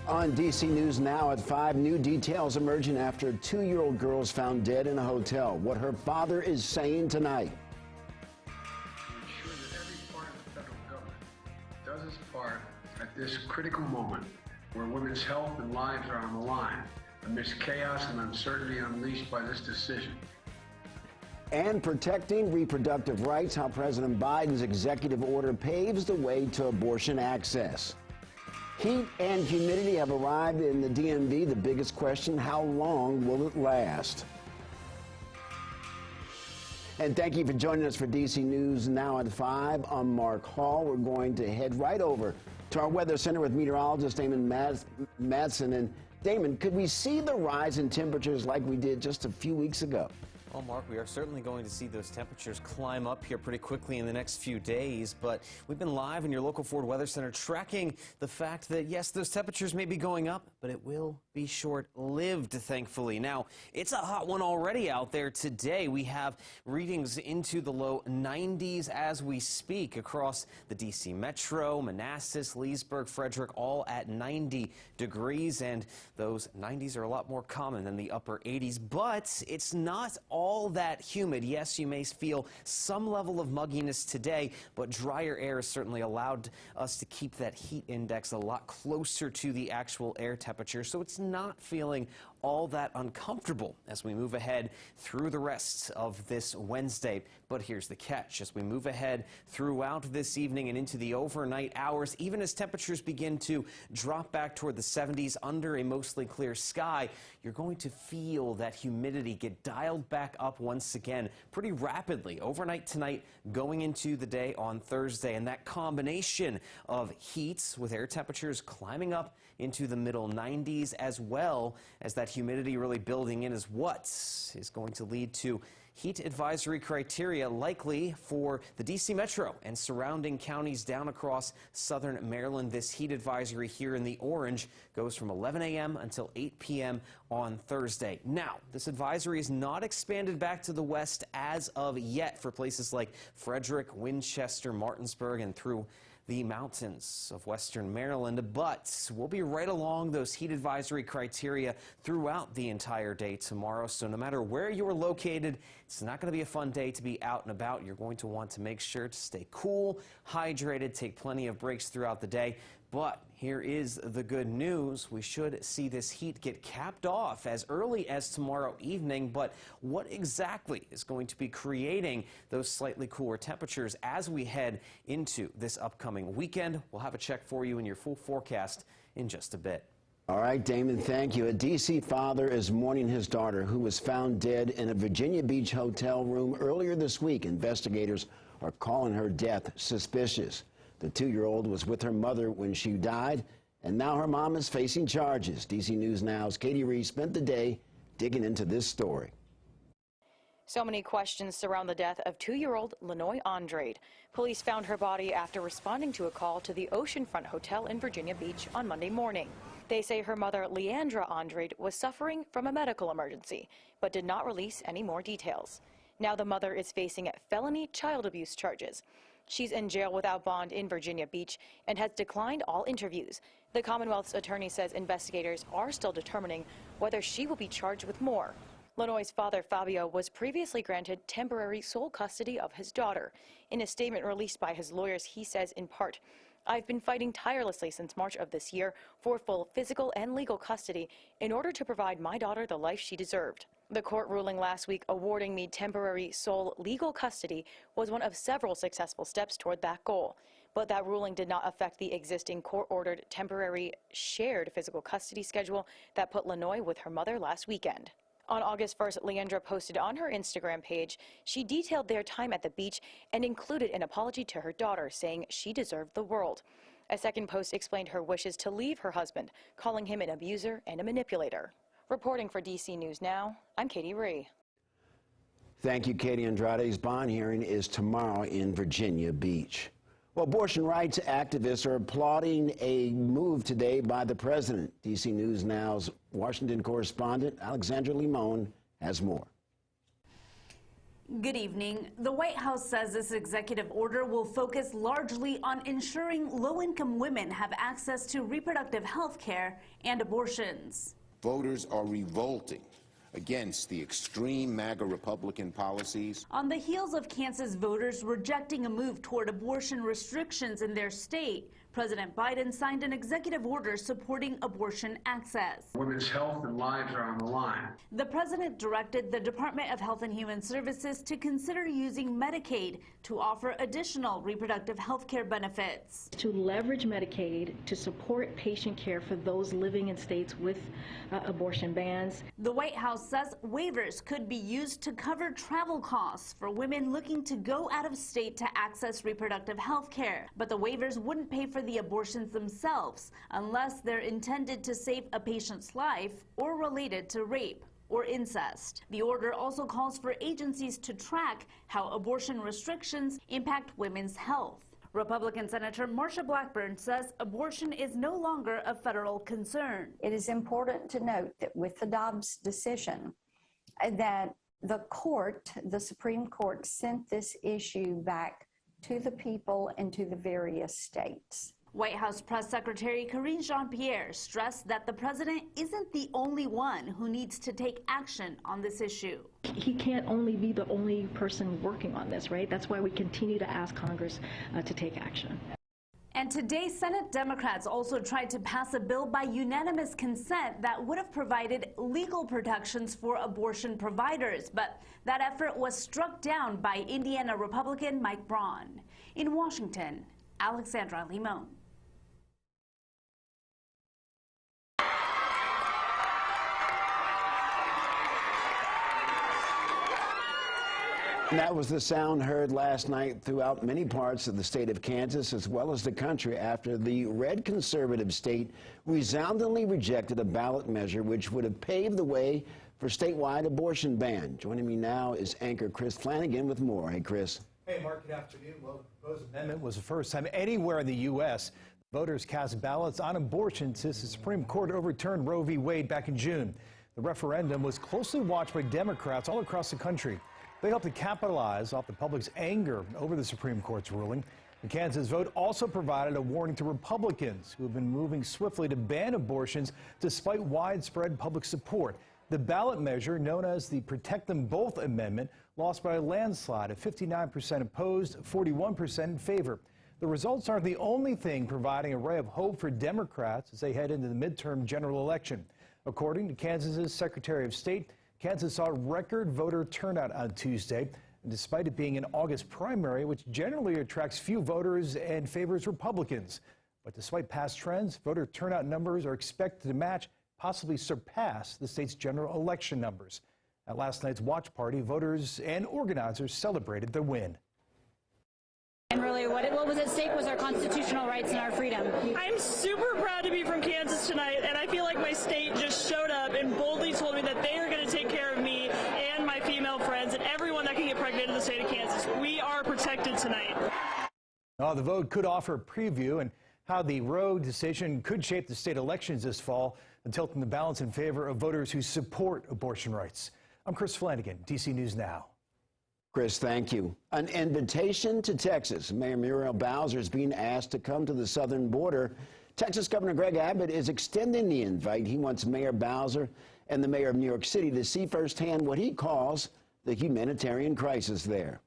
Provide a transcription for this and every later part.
On DC News Now at 5, new details emerging after a 2-year-old girl is found dead in a hotel. What her father is saying tonight. Ensure that every part of the federal government does its part at this critical moment where women's health and lives are on the line amidst chaos and uncertainty unleashed by this decision. And protecting reproductive rights, how President Biden's executive order paves the way to abortion access. Heat and humidity have arrived in the DMV. The biggest question, how long will it last? And thank you for joining us for DC News Now at 5. I'm Mark Hall. We're going to head right over to our weather center with meteorologist Damon Madsen. And Damon, could we see the rise in temperatures like we did just a few weeks ago? Well, Mark, we are certainly going to see those temperatures climb up here pretty quickly in the next few days, but we've been live in your local Ford Weather Center tracking the fact that, yes, those temperatures may be going up, but it will be short-lived, thankfully. Now, it's a hot one already out there today. We have readings into the low 90s as we speak across the D.C. Metro, Manassas, Leesburg, Frederick, all at 90 degrees, and those 90s are a lot more common than the upper 80s, but it's not all that humid. Yes, you may feel some level of mugginess today, but drier air has certainly allowed us to keep that heat index a lot closer to the actual air temperature, so it's not feeling all that uncomfortable as we move ahead through the rest of this Wednesday. But here's the catch. As we move ahead throughout this evening and into the overnight hours, even as temperatures begin to drop back toward the 70s under a mostly clear sky, you're going to feel that humidity get dialed back up once again pretty rapidly overnight tonight going into the day on Thursday. And that combination of heat with air temperatures climbing up into the middle 90s as well as that humidity really building in is what is going to lead to heat advisory criteria likely for the D.C. Metro and surrounding counties down across southern Maryland. This heat advisory here in the orange goes from 11 a.m. until 8 p.m. on Thursday. Now, this advisory is not expanded back to the west as of yet for places like Frederick, Winchester, Martinsburg, and through the mountains of western Maryland, but we'll be right along those heat advisory criteria throughout the entire day tomorrow. So no matter where you're located, it's not going to be a fun day to be out and about. You're going to want to make sure to stay cool, hydrated, take plenty of breaks throughout the day. But here is the good news. We should see this heat get capped off as early as tomorrow evening. But what exactly is going to be creating those slightly cooler temperatures as we head into this upcoming weekend? We'll have a check for you in your full forecast in just a bit. All right, Damon, thank you. A D.C. father is mourning his daughter who was found dead in a Virginia Beach hotel room earlier this week. Investigators are calling her death suspicious. The 2-year-old was with her mother when she died, and now her mom is facing charges. DC News Now's Katie Reed spent the day digging into this story. So many questions surround the death of 2-year-old Lenoy Andrade. Police found her body after responding to a call to the Oceanfront Hotel in Virginia Beach on Monday morning. They say her mother, Leandra Andrade, was suffering from a medical emergency, but did not release any more details. Now the mother is facing felony child abuse charges. She's in jail without bond in Virginia Beach and has declined all interviews. The Commonwealth's attorney says investigators are still determining whether she will be charged with more. Lenoy's father, Fabio, was previously granted temporary sole custody of his daughter. In a statement released by his lawyers, he says, in part, "I've been fighting tirelessly since March of this year for full physical and legal custody in order to provide my daughter the life she deserved." The court ruling last week awarding me temporary sole legal custody was one of several successful steps toward that goal. But that ruling did not affect the existing court-ordered temporary shared physical custody schedule that put Lenoy with her mother last weekend. On August 1st, Leandra posted on her Instagram page, she detailed their time at the beach and included an apology to her daughter, saying she deserved the world. A second post explained her wishes to leave her husband, calling him an abuser and a manipulator. Reporting for DC News Now, I'm Katie Ree. Thank you, Katie. Andrade's bond hearing is tomorrow in Virginia Beach. Well, abortion rights activists are applauding a move today by the president. DC News Now's Washington correspondent Alexandra Limon has more. Good evening. The White House says this executive order will focus largely on ensuring low-income women have access to reproductive health care and abortions. Voters are revolting against the extreme MAGA Republican policies. On the heels of Kansas voters rejecting a move toward abortion restrictions in their state, President Biden signed an executive order supporting abortion access. Women's health and lives are on the line. The president directed the Department of Health and Human Services to consider using Medicaid to offer additional reproductive health care benefits. To leverage Medicaid to support patient care for those living in states with abortion bans. The White House says waivers could be used to cover travel costs for women looking to go out of state to access reproductive health care. But the waivers wouldn't pay for the abortions themselves unless they're intended to save a patient's life or related to rape or incest. The order also calls for agencies to track how abortion restrictions impact women's health. Republican Senator Marsha Blackburn says abortion is no longer a federal concern. It is important to note that with the Dobbs decision, that the Supreme Court sent this issue back to the people and to the various states. White House Press Secretary Karine Jean-Pierre stressed that the president isn't the only one who needs to take action on this issue. He can't only be the only person working on this, right? That's why we continue to ask Congress to take action. And today, Senate Democrats also tried to pass a bill by unanimous consent that would have provided legal protections for abortion providers. But that effort was struck down by Indiana Republican Mike Braun. In Washington, Alexandra Limon. That was the sound heard last night throughout many parts of the state of Kansas as well as the country after the red conservative state resoundingly rejected a ballot measure which would have paved the way for statewide abortion ban. Joining me now is anchor Chris Flanagan with more. Hey, Chris. Hey, Mark, good afternoon. Well, the proposed amendment was the first time anywhere in the U.S. voters cast ballots on abortion since the Supreme Court overturned Roe v. Wade back in June. The referendum was closely watched by Democrats all across the country. They hope to capitalize off the public's anger over the Supreme Court's ruling. The Kansas vote also provided a warning to Republicans who have been moving swiftly to ban abortions despite widespread public support. The ballot measure, known as the Protect Them Both Amendment, lost by a landslide of 59% opposed, 41% in favor. The results aren't the only thing providing a ray of hope for Democrats as they head into the midterm general election. According to Kansas's Secretary of State, Kansas saw record voter turnout on Tuesday, and despite it being an August primary, which generally attracts few voters and favors Republicans. But despite past trends, voter turnout numbers are expected to match, possibly surpass, the state's general election numbers. At last night's watch party, voters and organizers celebrated their win. And really what was at stake was our constitutional rights and our freedom. I'm super proud to be from Kansas tonight, and I feel like my state just showed up and boldly told me that they are going to take care of me and my female friends and everyone that can get pregnant in the state of Kansas. We are protected tonight. The vote could offer a preview and how the Roe decision could shape the state elections this fall, tilting the balance in favor of voters who support abortion rights. I'm Chris Flanagan, DC News Now. Chris, thank you. An invitation to Texas. Mayor Muriel Bowser is being asked to come to the southern border. Texas Governor Greg Abbott is extending the invite. He wants Mayor Bowser and the mayor of New York City to see firsthand what he calls the humanitarian crisis there.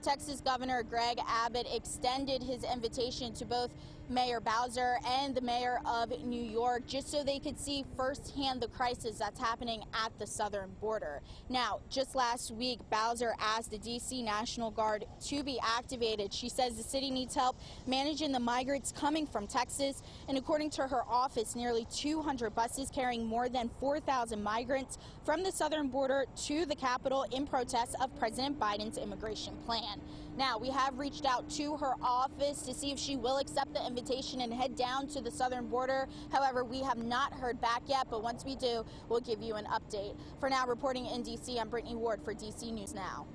Texas Governor Greg Abbott extended his invitation to both Mayor Bowser and the mayor of New York just so they could see firsthand the crisis that's happening at the southern border. Now, just last week, Bowser asked the D.C. National Guard to be activated. She says the city needs help managing the migrants coming from Texas. And according to her office, nearly 200 buses carrying more than 4,000 migrants from the southern border to the Capitol in protest of President Biden's immigration plan. Now, we have reached out to her office to see if she will accept the invitation and head down to the southern border. However, we have not heard back yet, but once we do, we'll give you an update. For now, reporting in D.C., I'm Brittany Ward for DC News Now.